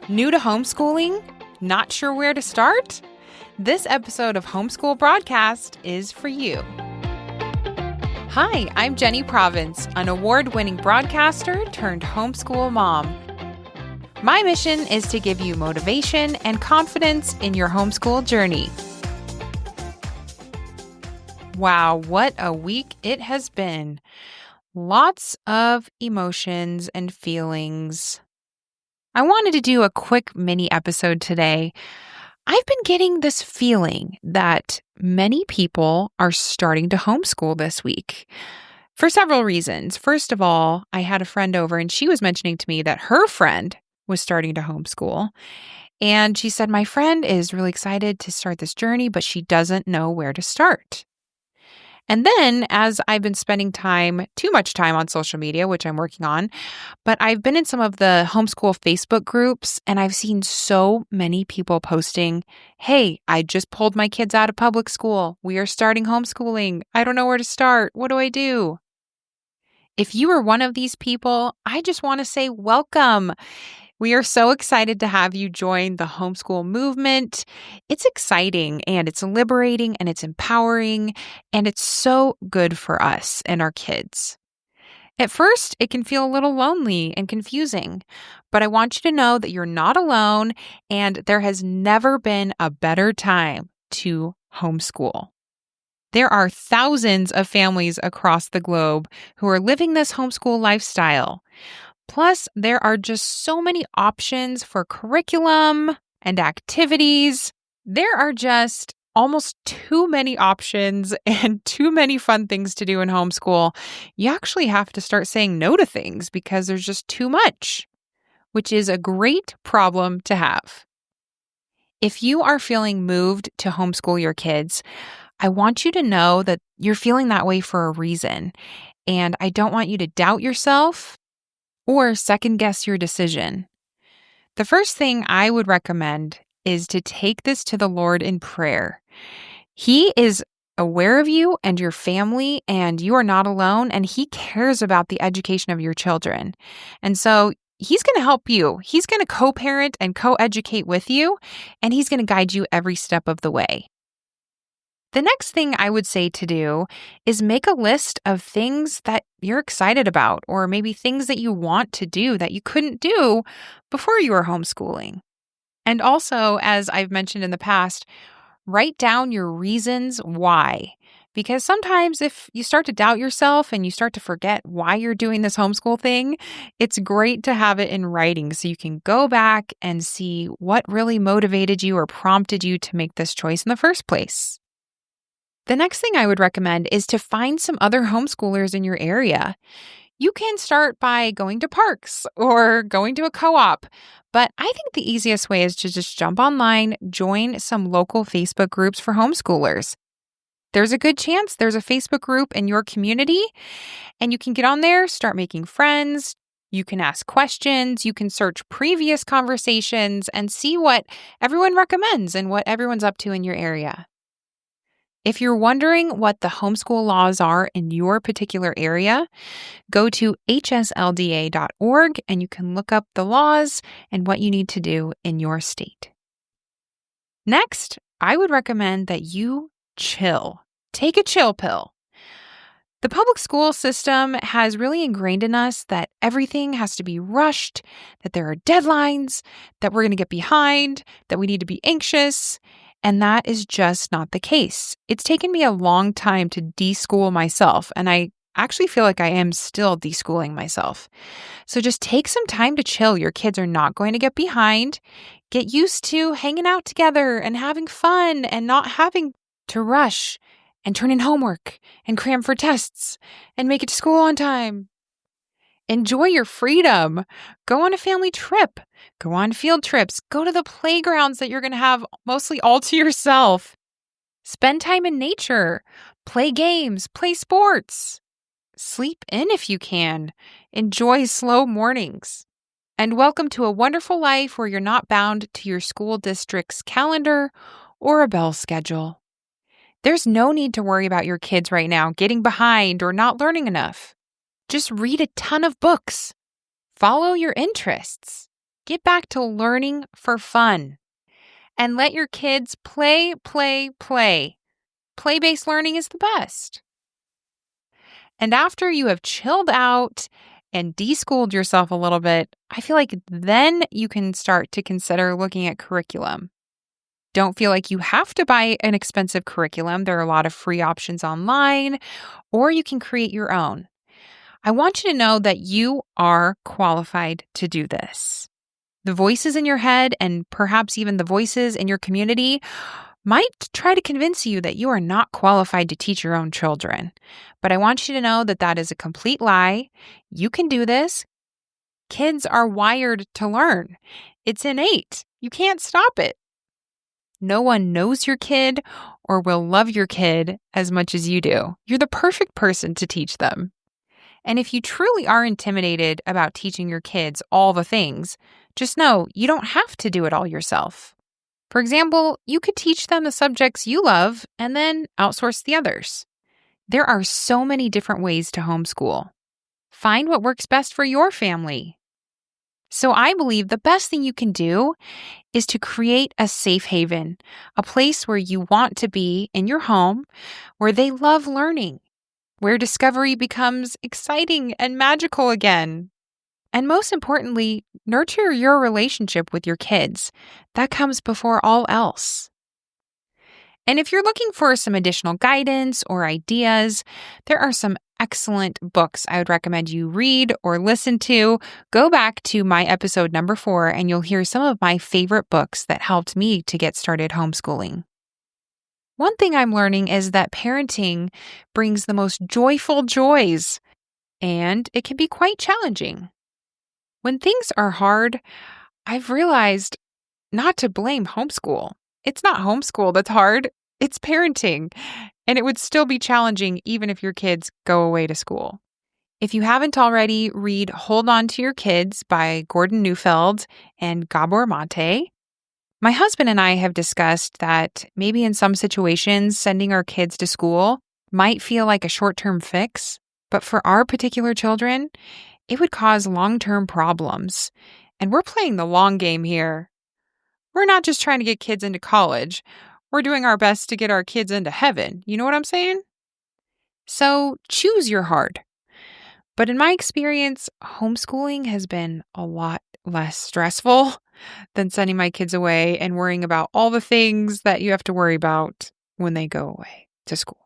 New to homeschooling? Not sure where to start? This episode of Homeschool Broadcast is for you. Hi, I'm Jenny Province, an award-winning broadcaster turned homeschool mom. My mission is to give you motivation and confidence in your homeschool journey. Wow, what a week it has been. Lots of emotions and feelings. I wanted to do a quick mini episode today. I've been getting this feeling that many people are starting to homeschool this week for several reasons. First of all, I had a friend over and she was mentioning to me that her friend was starting to homeschool. And she said, my friend is really excited to start this journey, but she doesn't know where to start. And then as I've been spending too much time on social media, which I'm working on, but I've been in some of the homeschool Facebook groups and I've seen so many people posting, hey, I just pulled my kids out of public school. We are starting homeschooling. I don't know where to start. What do I do? If you are one of these people, I just want to say welcome. We are so excited to have you join the homeschool movement. It's exciting and it's liberating and it's empowering and it's so good for us and our kids. At first, it can feel a little lonely and confusing, but I want you to know that you're not alone and there has never been a better time to homeschool. There are thousands of families across the globe who are living this homeschool lifestyle. Plus, there are just so many options for curriculum and activities. There are just almost too many options and too many fun things to do in homeschool. You actually have to start saying no to things because there's just too much, which is a great problem to have. If you are feeling moved to homeschool your kids, I want you to know that you're feeling that way for a reason. And I don't want you to doubt yourself or second-guess your decision. The first thing I would recommend is to take this to the Lord in prayer. He is aware of you and your family, and you are not alone, and He cares about the education of your children. And so He's going to help you. He's going to co-parent and co-educate with you, and He's going to guide you every step of the way. The next thing I would say to do is make a list of things that you're excited about, or maybe things that you want to do that you couldn't do before you were homeschooling. And also, as I've mentioned in the past, write down your reasons why. Because sometimes if you start to doubt yourself and you start to forget why you're doing this homeschool thing, it's great to have it in writing so you can go back and see what really motivated you or prompted you to make this choice in the first place. The next thing I would recommend is to find some other homeschoolers in your area. You can start by going to parks or going to a co-op, but I think the easiest way is to just jump online, join some local Facebook groups for homeschoolers. There's a good chance there's a Facebook group in your community, and you can get on there, start making friends. You can ask questions, you can search previous conversations and see what everyone recommends and what everyone's up to in your area. If you're wondering what the homeschool laws are in your particular area, go to hslda.org and you can look up the laws and what you need to do in your state. Next, I would recommend that you chill. Take a chill pill. The public school system has really ingrained in us that everything has to be rushed, that there are deadlines, that we're going to get behind, that we need to be anxious. And that is just not the case. It's taken me a long time to deschool myself, and I actually feel like I am still deschooling myself. So just take some time to chill. Your kids are not going to get behind. Get used to hanging out together and having fun and not having to rush and turn in homework and cram for tests and make it to school on time. Enjoy your freedom. Go on a family trip. Go on field trips. Go to the playgrounds that you're going to have mostly all to yourself. Spend time in nature. Play games. Play sports. Sleep in if you can. Enjoy slow mornings. And welcome to a wonderful life where you're not bound to your school district's calendar or a bell schedule. There's no need to worry about your kids right now getting behind or not learning enough. Just read a ton of books. Follow your interests. Get back to learning for fun and let your kids play, play, play. Play-based learning is the best. And after you have chilled out and deschooled yourself a little bit, I feel like then you can start to consider looking at curriculum. Don't feel like you have to buy an expensive curriculum. There are a lot of free options online, or you can create your own. I want you to know that you are qualified to do this. The voices in your head and perhaps even the voices in your community might try to convince you that you are not qualified to teach your own children. But I want you to know that that is a complete lie. You can do this. Kids are wired to learn. It's innate. You can't stop it. No one knows your kid or will love your kid as much as you do. You're the perfect person to teach them. And if you truly are intimidated about teaching your kids all the things, just know you don't have to do it all yourself. For example, you could teach them the subjects you love and then outsource the others. There are so many different ways to homeschool. Find what works best for your family. So I believe the best thing you can do is to create a safe haven, a place where you want to be in your home, where they love learning, where discovery becomes exciting and magical again. And most importantly, nurture your relationship with your kids. That comes before all else. And if you're looking for some additional guidance or ideas, there are some excellent books I would recommend you read or listen to. Go back to my episode number 4 and you'll hear some of my favorite books that helped me to get started homeschooling. One thing I'm learning is that parenting brings the most joyful joys, and it can be quite challenging. When things are hard, I've realized not to blame homeschool. It's not homeschool that's hard, it's parenting. And it would still be challenging even if your kids go away to school. If you haven't already, read Hold On to Your Kids by Gordon Neufeld and Gabor Mate. My husband and I have discussed that maybe in some situations, sending our kids to school might feel like a short-term fix, but for our particular children, it would cause long-term problems. And we're playing the long game here. We're not just trying to get kids into college. We're doing our best to get our kids into heaven. You know what I'm saying? So choose your hard. But in my experience, homeschooling has been a lot less stressful than sending my kids away and worrying about all the things that you have to worry about when they go away to school.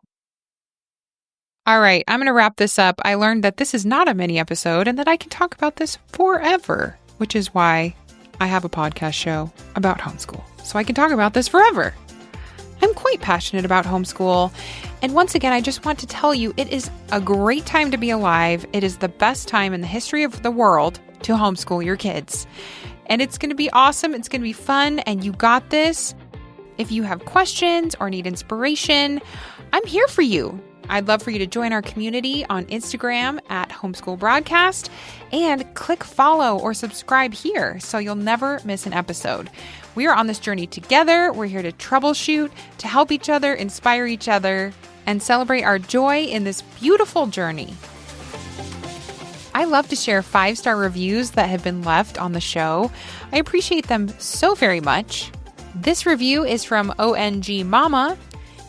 All right, I'm going to wrap this up. I learned that this is not a mini episode and that I can talk about this forever, which is why I have a podcast show about homeschool. So I can talk about this forever. I'm quite passionate about homeschool. And once again, I just want to tell you, it is a great time to be alive. It is the best time in the history of the world to homeschool your kids. And it's going to be awesome. It's going to be fun. And you got this. If you have questions or need inspiration, I'm here for you. I'd love for you to join our community on Instagram at Homeschool Broadcast and click follow or subscribe here so you'll never miss an episode. We are on this journey together. We're here to troubleshoot, to help each other, inspire each other, and celebrate our joy in this beautiful journey. I love to share 5-star reviews that have been left on the show. I appreciate them so very much. This review is from ONG Mama.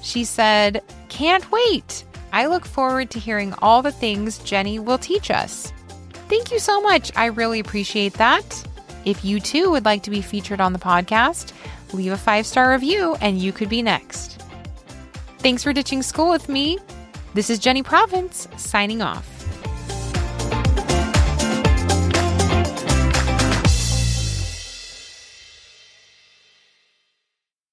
She said, "Can't wait. I look forward to hearing all the things Jenny will teach us." Thank you so much. I really appreciate that. If you too would like to be featured on the podcast, leave a 5-star review and you could be next. Thanks for ditching school with me. This is Jenny Province signing off.